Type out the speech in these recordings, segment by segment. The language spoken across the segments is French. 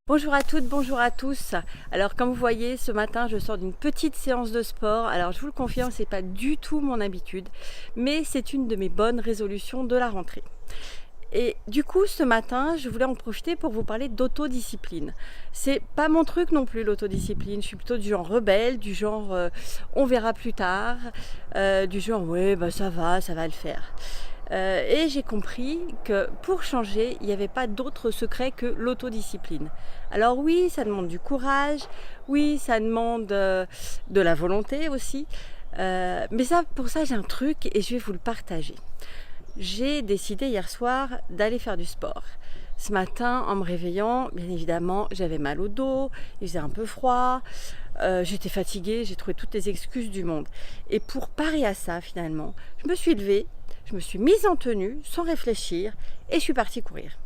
Bonjour à toutes, bonjour à tous. Alors comme vous voyez, ce matin je sors d'une petite séance de sport. Alors je vous le confirme, c'est pas du tout mon habitude, mais c'est une de mes bonnes résolutions de la rentrée. Et du coup, ce matin, je voulais en profiter pour vous parler d'autodiscipline. C'est pas mon truc non plus, l'autodiscipline. Je suis plutôt du genre rebelle, du genre on verra plus tard, du genre ouais, bah ça va le faire. Et j'ai compris que pour changer, il n'y avait pas d'autre secret que l'autodiscipline. Alors oui, ça demande du courage, oui, ça demande de la volonté aussi. Mais ça, pour ça, j'ai un truc et je vais vous le partager. J'ai décidé hier soir d'aller faire du sport. Ce matin, en me réveillant, bien évidemment, j'avais mal au dos, il faisait un peu froid, j'étais fatiguée, j'ai trouvé toutes les excuses du monde. Et pour parer à ça, finalement, je me suis levée, je me suis mise en tenue sans réfléchir et je suis partie courir.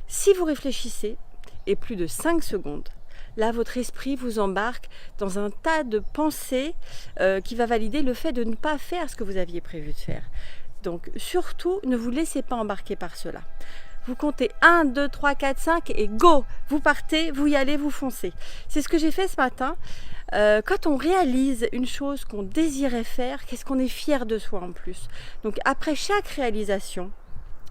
Si vous réfléchissez, et plus de 5 secondes, là, votre esprit vous embarque dans un tas de pensées qui va valider le fait de ne pas faire ce que vous aviez prévu de faire. Donc surtout, ne vous laissez pas embarquer par cela. Vous comptez 1, 2, 3, 4, 5 et go! Vous partez, vous y allez, vous foncez. C'est ce que j'ai fait ce matin. Quand on réalise une chose qu'on désirait faire, qu'est-ce qu'on est fier de soi en plus. Donc après chaque réalisation,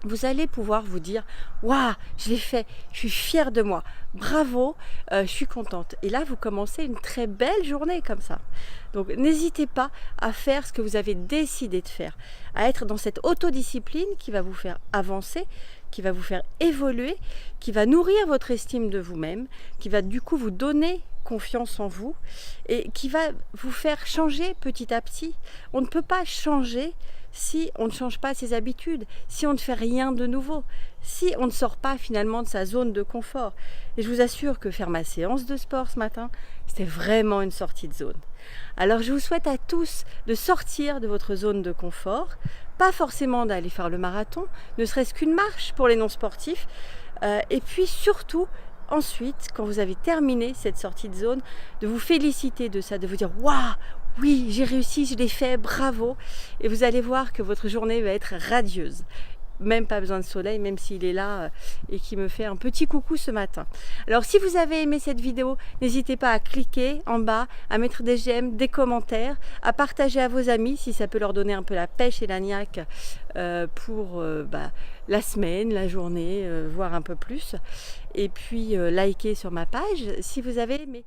vous allez pouvoir vous dire « Waouh, je l'ai fait, je suis fière de moi, bravo, je suis contente ». Et là, vous commencez une très belle journée comme ça. Donc n'hésitez pas à faire ce que vous avez décidé de faire, à être dans cette autodiscipline qui va vous faire avancer, qui va vous faire évoluer, qui va nourrir votre estime de vous-même, qui va du coup vous donner confiance en vous et qui va vous faire changer petit à petit. On ne peut pas changer si on ne change pas ses habitudes, si on ne fait rien de nouveau, si on ne sort pas finalement de sa zone de confort. Et je vous assure que faire ma séance de sport ce matin, c'était vraiment une sortie de zone. Alors je vous souhaite à tous de sortir de votre zone de confort, pas forcément d'aller faire le marathon, ne serait-ce qu'une marche pour les non-sportifs, et puis surtout, ensuite, quand vous avez terminé cette sortie de zone, de vous féliciter de ça, de vous dire « Waouh, oui, j'ai réussi, je l'ai fait, bravo !» Et vous allez voir que votre journée va être radieuse. Même pas besoin de soleil, même s'il est là et qui me fait un petit coucou ce matin. Alors si vous avez aimé cette vidéo, n'hésitez pas à cliquer en bas, à mettre des j'aime, des commentaires, à partager à vos amis si ça peut leur donner un peu la pêche et la niaque pour la semaine, la journée, voire un peu plus. Et puis likez sur ma page si vous avez aimé.